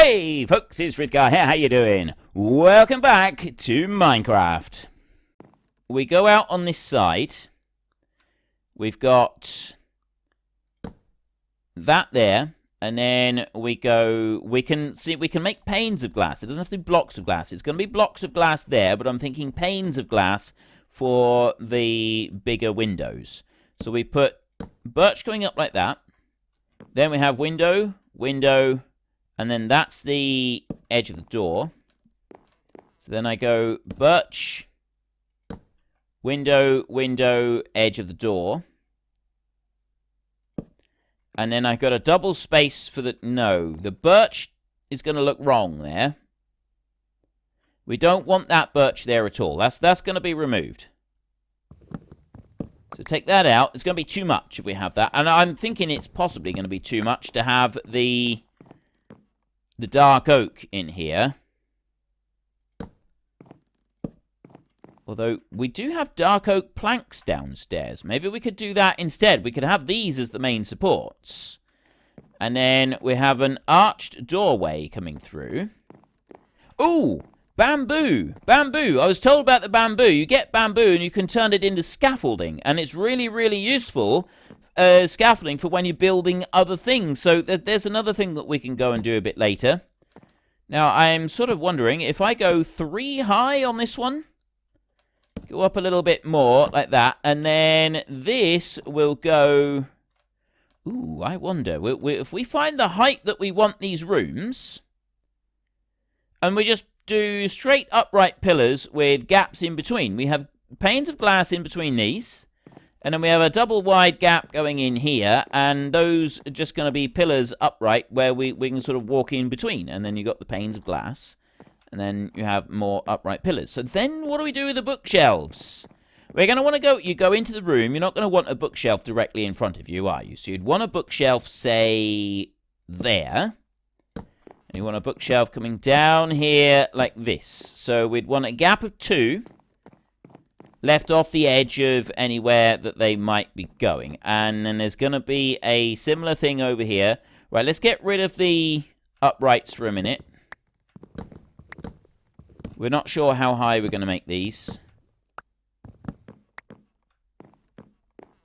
Hey folks, it's Frithgar here, how you doing? Welcome back to Minecraft. We go out on this side. We've got that there, and then we can make panes of glass. It doesn't have to be blocks of glass. It's going to be blocks of glass there, but I'm thinking panes of glass for the bigger windows. So we put birch going up like that. Then we have window, and then that's the edge of the door. So then I go birch, window, edge of the door. And then I've got a double space for the... No, the birch is going to look wrong there. We don't want that birch there at all. That's going to be removed. So take that out. It's going to be too much if we have that. And I'm thinking it's possibly going to be too much to have the dark oak in here. Although, we do have dark oak planks downstairs. Maybe we could do that instead. We could have these as the main supports. And then we have an arched doorway coming through. Ooh! Bamboo! Bamboo! I was told about the bamboo. You get bamboo and you can turn it into scaffolding. And it's really, really useful scaffolding for when you're building other things. So there's another thing that we can go and do a bit later. Now, I'm sort of wondering, if I go 3 high on this one... Go up a little bit more, like that. And then this will go... Ooh, I wonder. If we find the height that we want these rooms... And we just do straight upright pillars with gaps in between. We have panes of glass in between these. And then we have a double wide gap going in here. And those are just going to be pillars upright where we can sort of walk in between. And then you've got the panes of glass. And then you have more upright pillars. So then what do we do with the bookshelves? We're going to want to go... You go into the room. You're not going to want a bookshelf directly in front of you, are you? So you'd want a bookshelf, say, there. And you want a bookshelf coming down here like this. So we'd want a gap of 2 left off the edge of anywhere that they might be going. And then there's going to be a similar thing over here. Right, let's get rid of the uprights for a minute. We're not sure how high we're going to make these.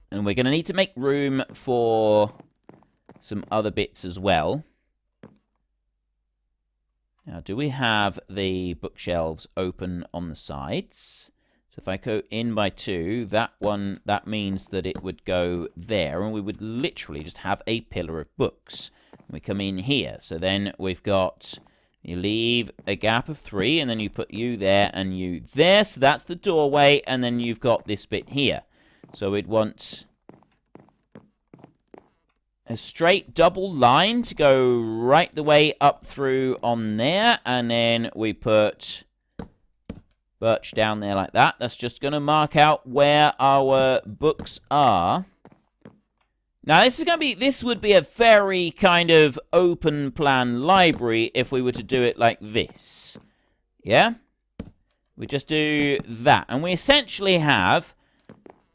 And we're going to need to make room for some other bits as well. Now, do we have the bookshelves open on the sides? So if I go in by 2, that means that it would go there. And we would literally just have a pillar of books. We come in here. So then we've got... You leave a gap of 3, and then you put you there and you there. So that's the doorway, and then you've got this bit here. So we'd want a straight double line to go right the way up through on there. And then we put birch down there like that. That's just going to mark out where our books are. Now, this would be a very kind of open plan library if we were to do it like this. Yeah? We just do that. And we essentially have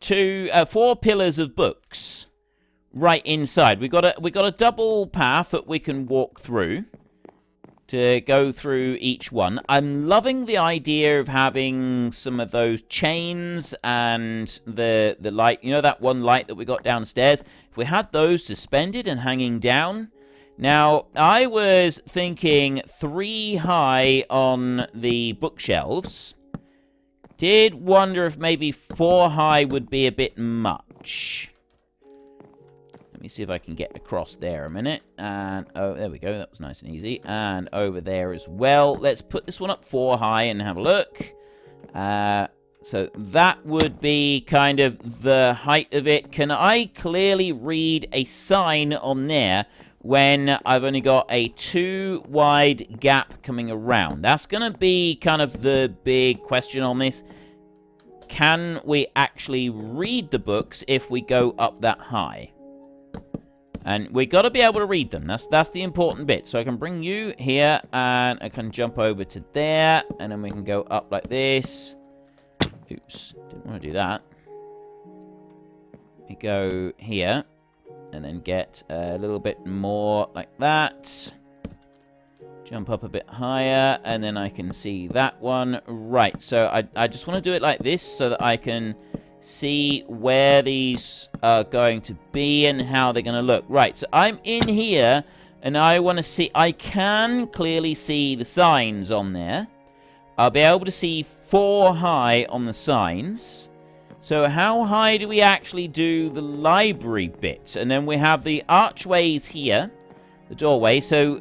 4 pillars of books right inside. We got a double path that we can walk through to go through each one. I'm loving the idea of having some of those chains and the light. You know that one light that we got downstairs? If we had those suspended and hanging down. Now, I was thinking 3 high on the bookshelves. Did wonder if maybe 4 high would be a bit much. Let me see if I can get across there a minute. And, oh, there we go. That was nice and easy. And over there as well. Let's put this one up 4 high and have a look. So that would be kind of the height of it. Can I clearly read a sign on there when I've only got a 2 wide gap coming around? That's going to be kind of the big question on this. Can we actually read the books if we go up that high? And we got to be able to read them. That's the important bit. So I can bring you here, and I can jump over to there, and then we can go up like this. Oops, didn't want to do that. We go here, and then get a little bit more like that. Jump up a bit higher, and then I can see that one. Right, so I just want to do it like this so that I can see where these are going to be and how they're going to look. Right, so I'm in here, and I want to see... I can clearly see the signs on there. I'll be able to see 4 high on the signs. So how high do we actually do the library bit? And then we have the archways here, the doorway. So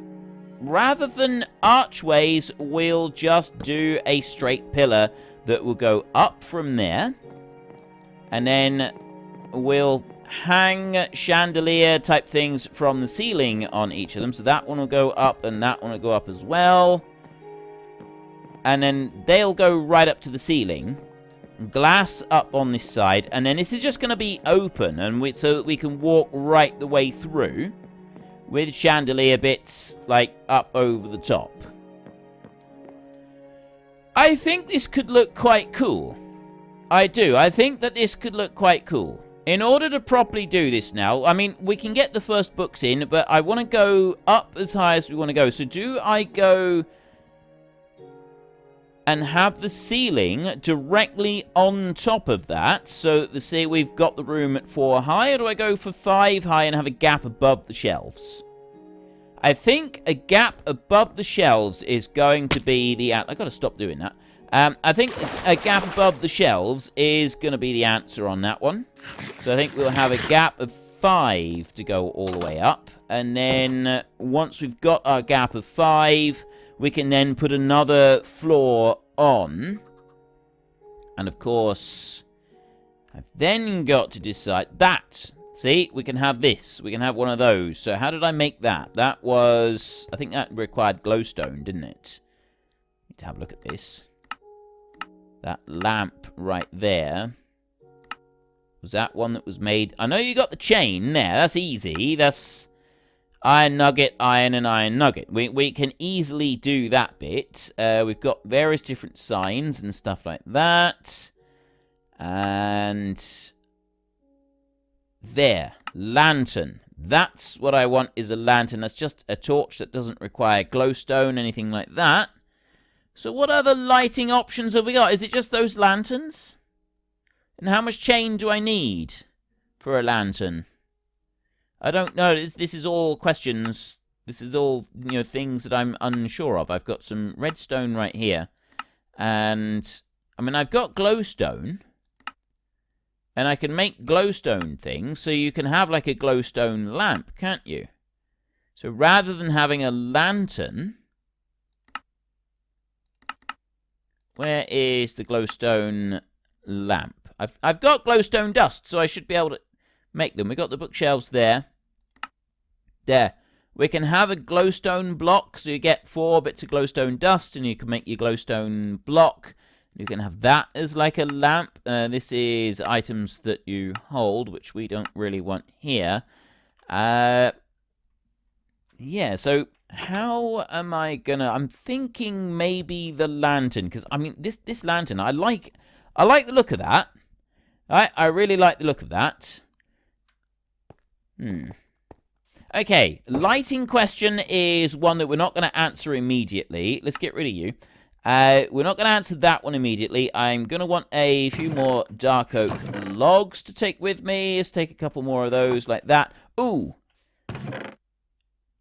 rather than archways, we'll just do a straight pillar that will go up from there. And then we'll hang chandelier type things from the ceiling on each of them. So that one will go up and that one will go up as well. And then they'll go right up to the ceiling. Glass up on this side. And then this is just going to be open. And so that we can walk right the way through. With chandelier bits, like, up over the top. I think this could look quite cool. I do. I think that this could look quite cool. In order to properly do this now, I mean, we can get the first books in, but I want to go up as high as we want to go. So do I go and have the ceiling directly on top of that? So that we've got the room at 4 high, or do I go for 5 high and have a gap above the shelves? I think a gap above the shelves is going to be the... I've got to stop doing that. I think a gap above the shelves is going to be the answer on that one. So I think we'll have a gap of 5 to go all the way up. And then once we've got our gap of 5, we can then put another floor on. And of course, I've then got to decide that... See, we can have this. We can have one of those. So how did I make that? That was... I think that required glowstone, didn't it? Need to have a look at this. That lamp right there. Was that one that was made... I know you got the chain there. That's easy. That's iron nugget, iron, and iron nugget. We can easily do that bit. We've got various different signs and stuff like that. And... There. Lantern. That's what I want, is a lantern. That's just a torch that doesn't require glowstone, anything like that. So what other lighting options have we got? Is it just those lanterns? And how much chain do I need for a lantern? I don't know. This is all questions. This is all, you know, things that I'm unsure of. I've got some redstone right here. And, I mean, I've got glowstone. And I can make glowstone things, so you can have like a glowstone lamp, can't you? So rather than having a lantern... Where is the glowstone lamp? I've got glowstone dust, so I should be able to make them. We've got the bookshelves there. There. We can have a glowstone block, so you get 4 bits of glowstone dust, and you can make your glowstone block. You can have that as like a lamp. This is items that you hold, which we don't really want here. Yeah, so how am I gonna... I'm thinking maybe the lantern, because, I mean, this lantern, I like the look of that. I really like the look of that. Okay, lighting question is one that we're not going to answer immediately. Let's get rid of you. We're not going to answer that one immediately. I'm going to want a few more dark oak logs to take with me. Let's take a couple more of those like that. Ooh.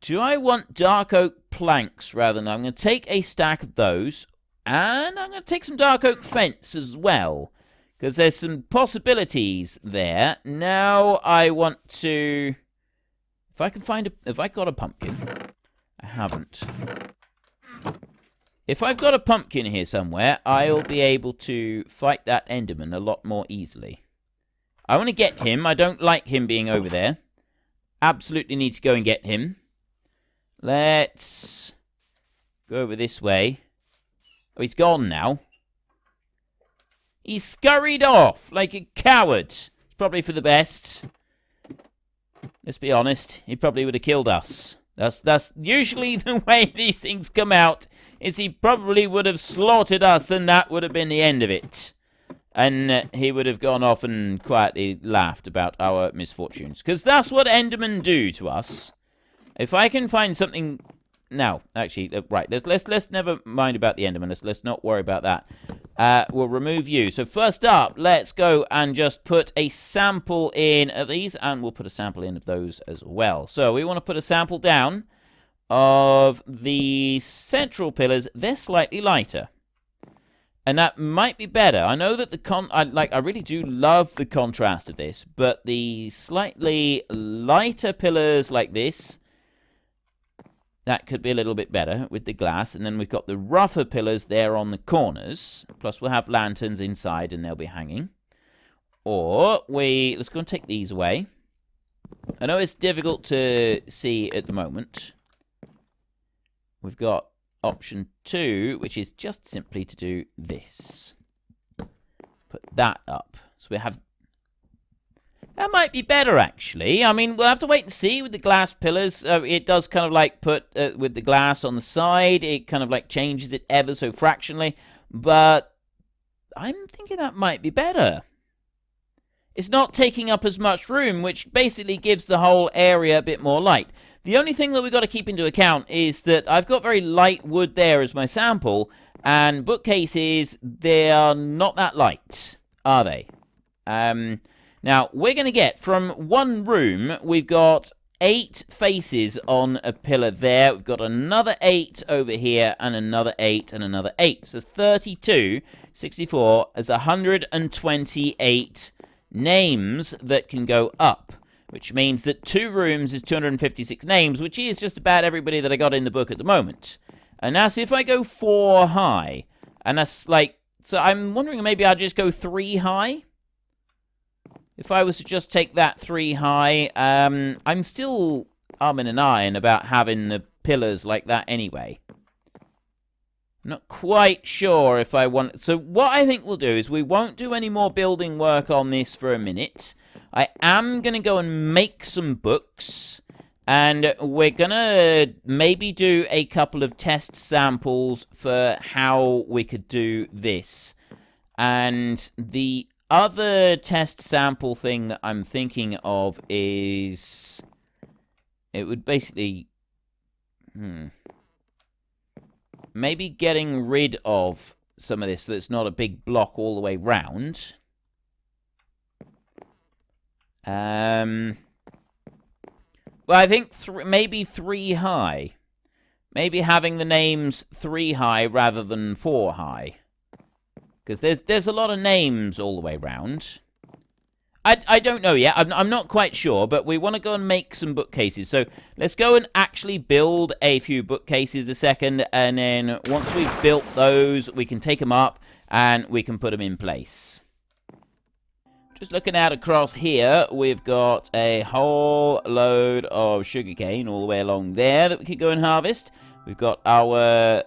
Do I want dark oak planks rather than... I'm going to take a stack of those. And I'm going to take some dark oak fence as well. Because there's some possibilities there. Now I want to... If I can find a... If I got a pumpkin... I haven't... If I've got a pumpkin here somewhere, I'll be able to fight that Enderman a lot more easily. I want to get him. I don't like him being over there. Absolutely need to go and get him. Let's go over this way. Oh, he's gone now. He's scurried off like a coward. It's probably for the best. Let's be honest. He probably would have killed us. That's usually the way these things come out. Is he probably would have slaughtered us, and that would have been the end of it. And he would have gone off and quietly laughed about our misfortunes. Because that's what Endermen do to us. If I can find something now, actually, right, let's never mind about the Enderman. Let's not worry about that. We'll remove you. So first up, let's go and just put a sample in of these, and we'll put a sample in of those as well. So we want to put a sample down of the central pillars. They're slightly lighter, and that might be better. I know that I really do love the contrast of this, but the slightly lighter pillars like this, that could be a little bit better with the glass. And then we've got the rougher pillars there on the corners. Plus we'll have lanterns inside and they'll be hanging. Or let's go and take these away. I know it's difficult to see at the moment. We've got option 2, which is just simply to do this. Put that up. So we have... That might be better, actually. I mean, we'll have to wait and see with the glass pillars. It does kind of like put, with the glass on the side, it kind of like changes it ever so fractionally. But I'm thinking that might be better. It's not taking up as much room, which basically gives the whole area a bit more light. The only thing that we've got to keep into account is that I've got very light wood there as my sample, and bookcases, they are not that light, are they? Now, we're going to get, from one room, we've got 8 faces on a pillar there. We've got another 8 over here, and another 8, and another 8. So 32, 64, is 128 names that can go up. Which means that 2 rooms is 256 names, which is just about everybody that I got in the book at the moment. And now, see if I go 4 high, and that's like... So I'm wondering maybe I'll just go 3 high? If I was to just take that 3 high, I'm still umming and ahhing about having the pillars like that anyway. I'm not quite sure if I want... So what I think we'll do is we won't do any more building work on this for a minute. I am going to go and make some books, and we're going to maybe do a couple of test samples for how we could do this. And the other test sample thing that I'm thinking of is... It would basically... Maybe getting rid of some of this so that it's not a big block all the way round. Well, I think maybe 3 high. Maybe having the names 3 high rather than 4 high. Because there's a lot of names all the way round. I don't know yet. I'm not quite sure, but we want to go and make some bookcases. So let's go and actually build a few bookcases a second, and then once we've built those, we can take them up and we can put them in place. Just looking out across here, we've got a whole load of sugarcane all the way along there that we could go and harvest. We've got our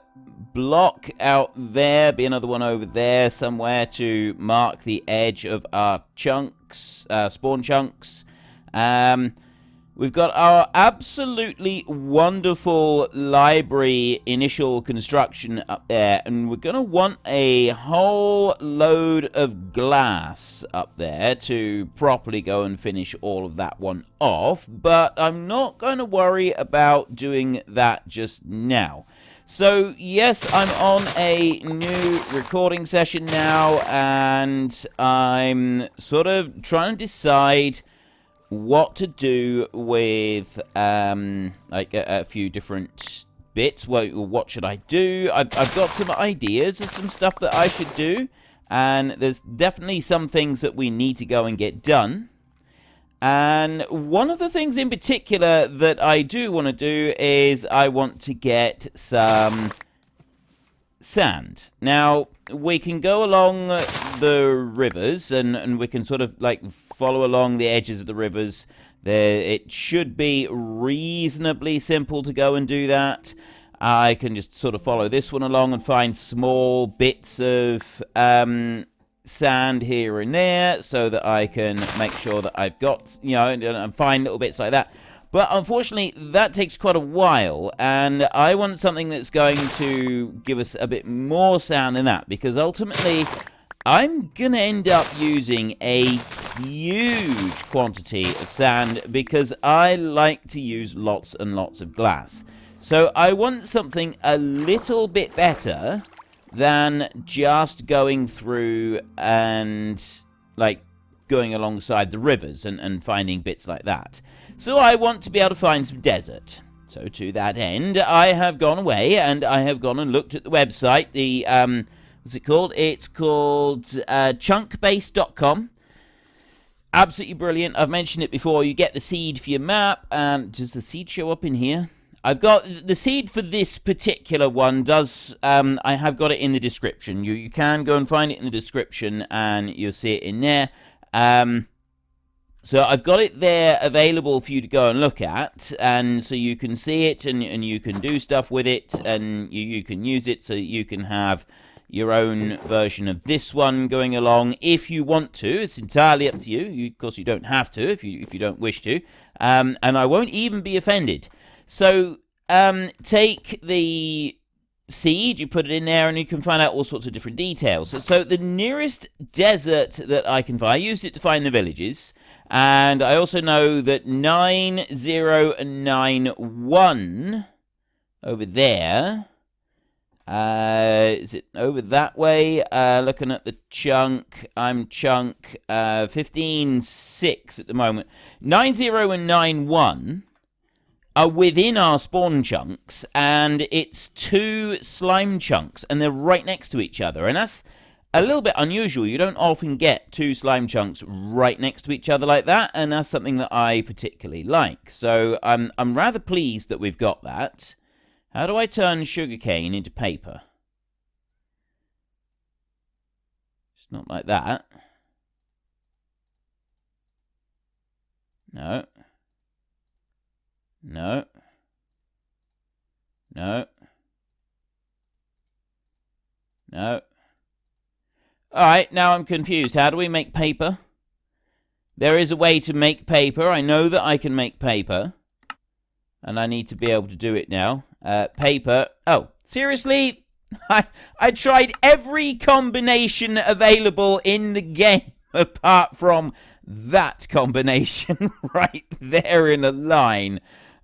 block out there, be another one over there somewhere to mark the edge of our chunks, spawn chunks. We've got our absolutely wonderful library initial construction up there, and we're going to want a whole load of glass up there to properly go and finish all of that one off, but I'm not going to worry about doing that just now. So, yes, I'm on a new recording session now, and I'm sort of trying to decide what to do with like a few different bits. What should I do? I've got some ideas of some stuff that I should do, and there's definitely some things that we need to go and get done. And one of the things in particular that I do want to do is I want to get some sand. Now, we can go along the rivers, and we can sort of like follow along the edges of the rivers. It should be reasonably simple to go and do that. I can just sort of follow this one along and find small bits of sand here and there so that I can make sure that I've got, you know, and find little bits like that. But unfortunately, that takes quite a while, and I want something that's going to give us a bit more sand than that, because ultimately, I'm going to end up using a huge quantity of sand, because I like to use lots and lots of glass. So I want something a little bit better than just going through and, like, going alongside the rivers and finding bits like that. So I want to be able to find some desert. So to that end, I have gone away and I have gone and looked at the website. The, what's it called? It's called chunkbase.com. Absolutely brilliant. I've mentioned it before. You get the seed for your map. And does the seed show up in here? I've got the seed for this particular one. Does I have got it in the description. You can go and find it in the description and you'll see it in there. So I've got it there available for you to go and look at, and so you can see it and you can do stuff with it, and you can use it so that you can have your own version of this one going along if you want to. It's entirely up to you. Of course, you don't have to if you don't wish to, and I won't even be offended. So take the seed, you put it in there, and you can find out all sorts of different details. So the nearest desert that I can find, I used it to find the villages, and I also know that 9091 over there, is it over that way? Looking at the chunk, I'm chunk 15.6 at the moment. 90 and 91 are within our spawn chunks, and it's 2 slime chunks, and they're right next to each other, and that's a little bit unusual. You don't often get 2 slime chunks right next to each other like that, and that's something that I particularly like. So I'm rather pleased that we've got that. How do I turn sugarcane into paper? It's not like that. No. No. No. No. Alright, now I'm confused. How do we make paper? There is a way to make paper. I know that I can make paper. And I need to be able to do it now. Paper. Oh, seriously? I tried every combination available in the game apart from that combination right there in a line.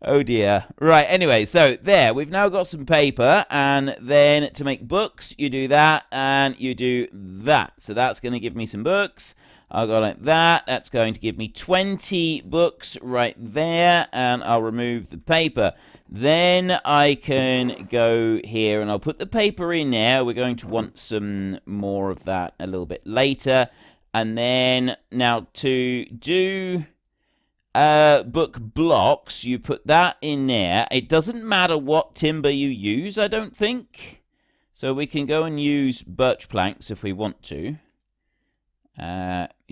Oh dear. Right, anyway, so there, we've now got some paper, and then to make books, you do that, and you do that. So that's going to give me some books. I'll go like that. That's going to give me 20 books right there, and I'll remove the paper. Then I can go here, and I'll put the paper in there. We're going to want some more of that a little bit later. And then, now to do book blocks, you put that in there. It doesn't matter what timber you use, I don't think. So we can go and use birch planks if we want to.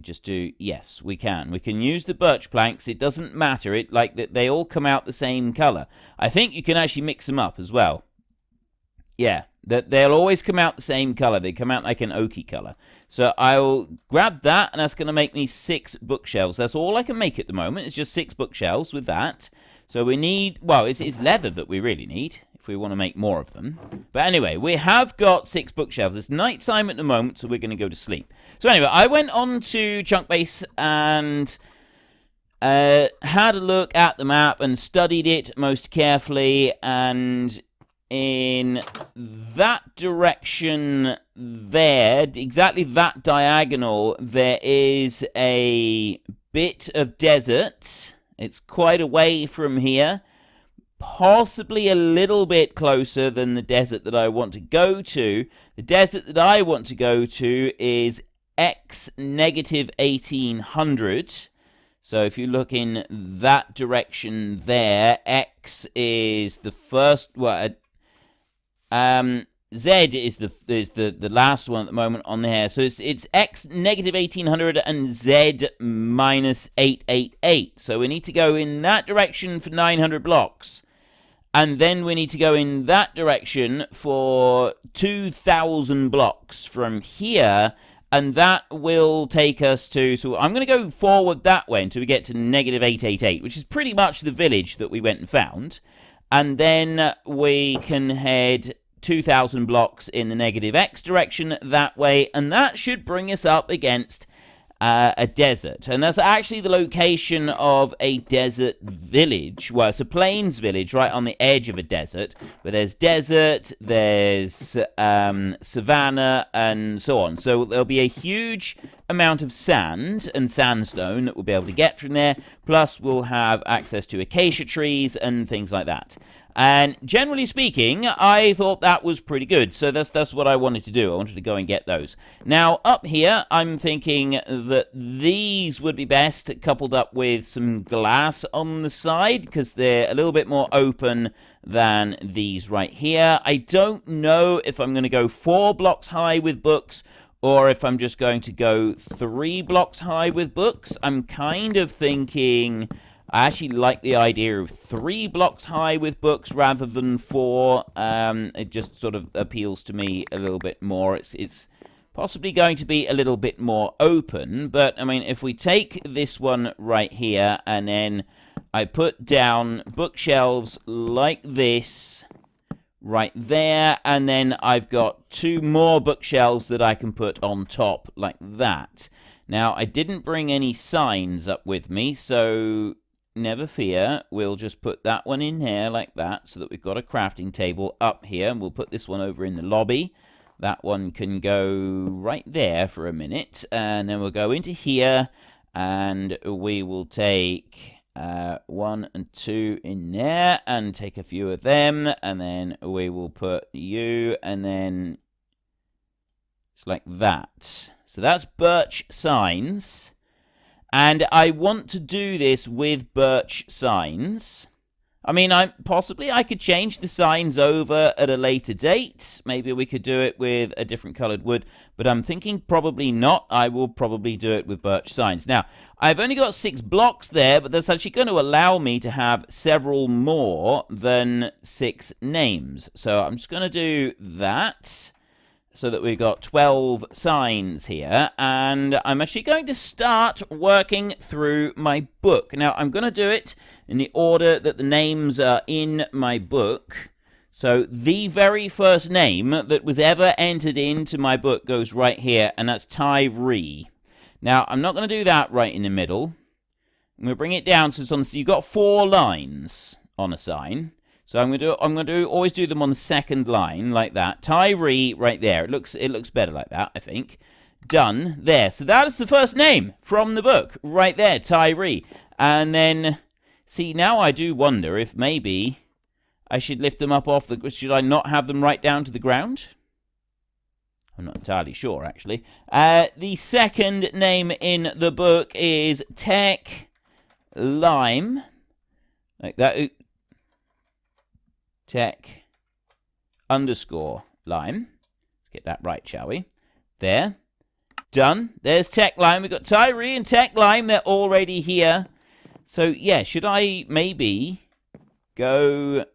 Just do, yes, we can. We can use the birch planks. It doesn't matter. It like that they all come out the same color. I think you can actually mix them up as well. Yeah, that they'll always come out the same color. They come out like an oaky color. So I'll grab that, and that's going to make me 6 bookshelves. That's all I can make at the moment. It's just 6 bookshelves with that. So we need, well, it's leather that we really need if we want to make more of them. But anyway, we have got 6 bookshelves. It's nighttime at the moment, so we're going to go to sleep. So anyway, I went on to Chunkbase and had a look at the map and studied it most carefully, and in that direction there, exactly that diagonal, there is a bit of desert. It's quite away from here, possibly a little bit closer than the desert that I want to go to. The desert that I want to go to is X negative 1800. So if you look in that direction there, X is the first, well, Z is the last one at the moment on there. So it's X negative 1800 and Z minus 888. So we need to go in that direction for 900 blocks. And then we need to go in that direction for 2,000 blocks from here. And that will take us to, so I'm going to go forward that way until we get to negative 888, which is pretty much the village that we went and found. And then we can head 2,000 blocks in the negative X direction that way, and that should bring us up against a desert. And that's actually the location of a desert village. Well, it's a plains village right on the edge of a desert, where there's desert, there's savannah, and so on. So there'll be a huge amount of sand and sandstone that we'll be able to get from there. Plus, we'll have access to acacia trees and things like that. And generally speaking, I thought that was pretty good. So that's what I wanted to do. I wanted to go and get those. Now, up here, I'm thinking that these would be best coupled up with some glass on the side, because they're a little bit more open than these right here. I don't know if I'm going to go 4 blocks high with books, or if I'm just going to go 3 blocks high with books. I'm kind of thinking I actually like the idea of 3 blocks high with books rather than 4. It just sort of appeals to me a little bit more. It's possibly going to be a little bit more open, but I mean, if we take this one right here and then I put down bookshelves like this right there, and then I've got 2 more bookshelves that I can put on top like that. Now, I didn't bring any signs up with me, so never fear, we'll just put that one in here like that, so that we've got a crafting table up here, and we'll put this one over in the lobby. That one can go right there for a minute, and then we'll go into here, and we will take 1 and 2 in there, and take a few of them, and then we will put you, and then it's like that. So that's birch signs. And I want to do this with birch signs. I mean, I could change the signs over at a later date. Maybe we could do it with a different colored wood, but I'm thinking probably not. I will probably do it with birch signs. Now, I've only got 6 blocks there, but that's actually going to allow me to have several more than 6 names. So I'm just going to do that, so that we've got 12 signs here, and I'm actually going to start working through my book. Now, I'm going to do it in the order that the names are in my book. So the very first name that was ever entered into my book goes right here, and that's Tyree. Now, I'm not going to do that right in the middle. I'm going to bring it down so you've got 4 lines on a sign. So I'm going to always do them on the second line like that. Tyree right there. It looks better like that, I think. Done there. So that is the first name from the book right there, Tyree. And then see, now I do wonder if maybe I should lift them up off the... Should I not have them right down to the ground? I'm not entirely sure, actually. The second name in the book is Tech Lime. Like that. Tech _ Lime. Let's get that right, shall we? There. Done. There's Tech Lime. We've got Tyree and Tech Lime. They're already here. So, yeah, should I maybe go...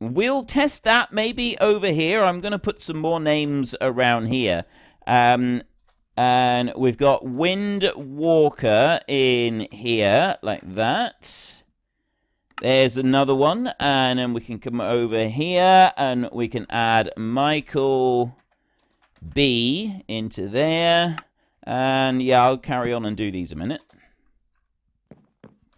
We'll test that maybe over here. I'm going to put some more names around here. And we've got Wind Walker in here, like that. There's another one, and then we can come over here, and we can add Michael B into there. And yeah, I'll carry on and do these a minute.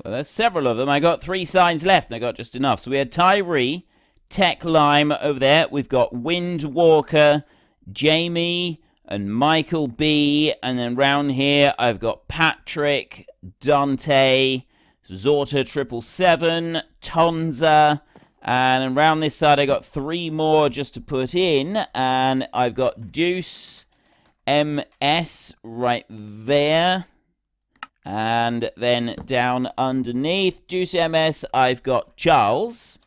Well, there's several of them. I got 3 signs left, and I got just enough. So we had Tyree, Tech Lime over there. We've got Wind Walker, Jamie, and Michael B. And then round here, I've got Patrick, Dante, Zorta 777, Tonza, and around this side I got 3 more just to put in, and I've got Deuce MS right there, and then down underneath Deuce MS I've got Charles,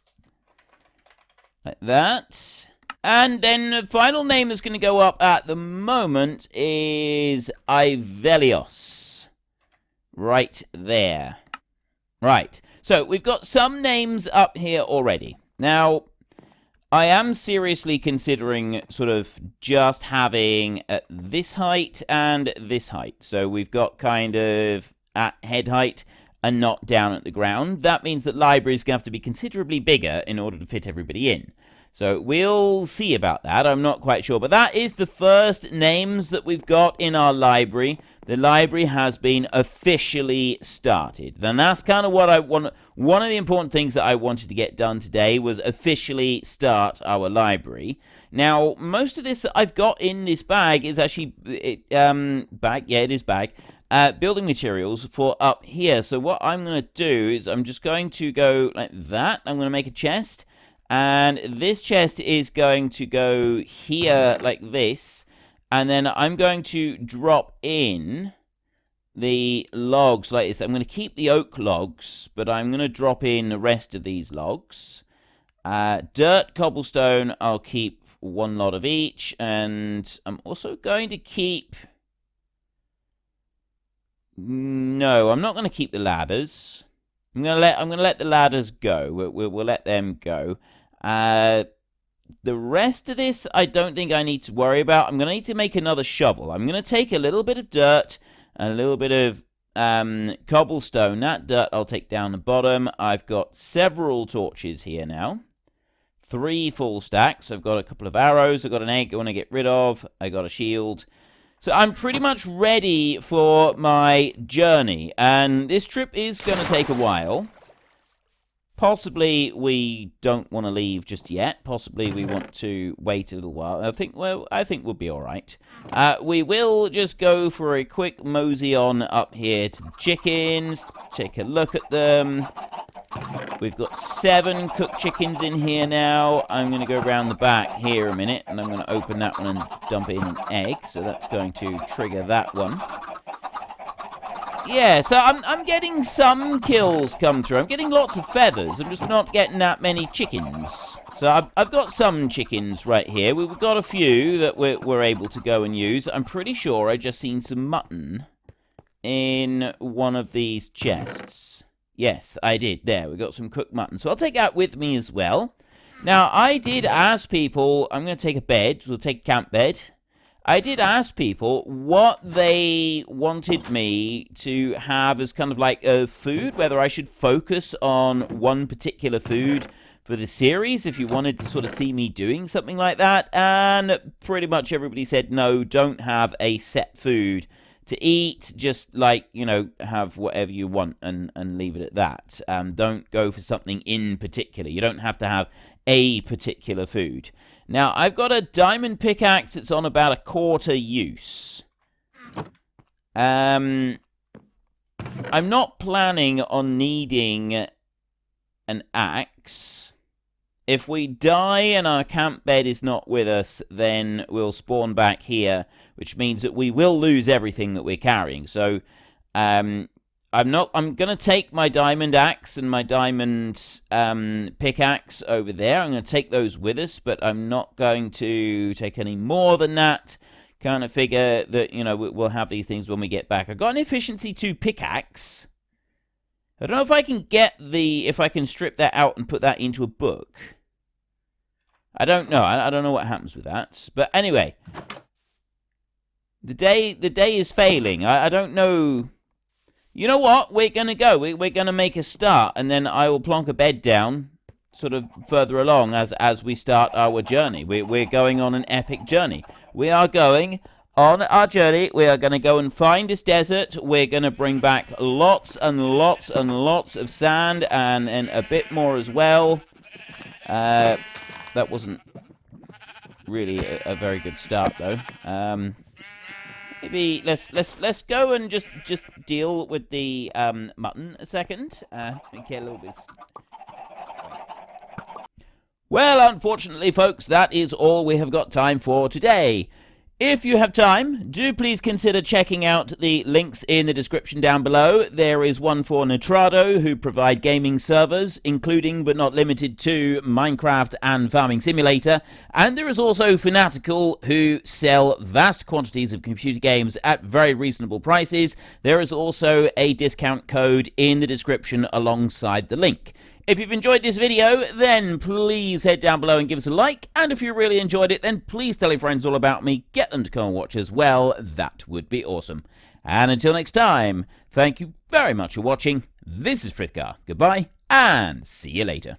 like that, and then the final name that's going to go up at the moment is Ivelios, right there. Right, so we've got some names up here already. Now, I am seriously considering sort of just having this height and this height. So we've got kind of at head height and not down at the ground. That means that libraries are going to have to be considerably bigger in order to fit everybody in. So we'll see about that. I'm not quite sure. But that is the first names that we've got in our library. The library has been officially started. And that's kind of what I want. One of the important things that I wanted to get done today was officially start our library. Now, most of this that I've got in this bag is actually... bag? Yeah, it is bag. Building materials for up here. So what I'm going to do is I'm just going to go like that. I'm going to make a chest. And this chest is going to go here like this. And then I'm going to drop in the logs like this. I'm going to keep the oak logs, but I'm going to drop in the rest of these logs. Dirt, cobblestone, I'll keep one lot of each. And I'm also going to keep... No, I'm not going to keep the ladders. I'm going to let the ladders go. We'll let them go. The rest of this, I don't think I need to worry about. I'm going to need to make another shovel. I'm going to take a little bit of dirt, and a little bit of cobblestone. That dirt I'll take down the bottom. I've got several torches here now. 3 full stacks. I've got a couple of arrows. I've got an egg I want to get rid of. I got a shield. So I'm pretty much ready for my journey. And this trip is going to take a while. Possibly we don't want to leave just yet. Possibly we want to wait a little while. I think we'll be all right. We will just go for a quick mosey on up here to the chickens. Take a look at them. We've got 7 cooked chickens in here now. I'm going to go around the back here a minute, and I'm going to open that one and dump in an egg. So that's going to trigger that one. Yeah, so I'm getting some kills come through. I'm getting lots of feathers. I'm just not getting that many chickens. So I've got some chickens right here. We've got a few that we're able to go and use. I'm pretty sure I just seen some mutton in one of these chests. Yes, I did. There, we got some cooked mutton. So I'll take that with me as well. Now, I did ask people... I'm going to take a bed. We'll take a camp bed. I did ask people what they wanted me to have as kind of like a food, whether I should focus on one particular food for the series, if you wanted to sort of see me doing something like that. And pretty much everybody said, no, don't have a set food to eat. Just like, you know, have whatever you want and leave it at that. Don't go for something in particular. You don't have to have a particular food. Now, I've got a diamond pickaxe that's on about 1/4 use. I'm not planning on needing an axe. If we die and our camp bed is not with us, then we'll spawn back here, which means that we will lose everything that we're carrying. So, I'm going to take my diamond axe and my diamond pickaxe over there. I'm going to take those with us, but I'm not going to take any more than that. Kind of figure that, you know, we'll have these things when we get back. I've got an efficiency 2 pickaxe. I don't know if I can if I can strip that out and put that into a book. I don't know. I don't know what happens with that. But anyway, the day is failing. I don't know. You know what? We're going to go. We're going to make a start, and then I will plonk a bed down sort of further along as we start our journey. We're going on an epic journey. We are going on our journey. We are going to go and find this desert. We're going to bring back lots and lots and lots of sand, and a bit more as well. That wasn't really a very good start, though. Maybe let's go and just deal with the mutton a second. Get a little bit. Well, unfortunately, folks, that is all we have got time for today. If you have time, do please consider checking out the links in the description down below. There is one for Nitrado, who provide gaming servers, including but not limited to Minecraft and Farming Simulator. And there is also Fanatical, who sell vast quantities of computer games at very reasonable prices. There is also a discount code in the description alongside the link. If you've enjoyed this video, then please head down below and give us a like. And if you really enjoyed it, then please tell your friends all about me. Get them to come and watch as well. That would be awesome. And until next time, thank you very much for watching. This is Frithgar. Goodbye, and see you later.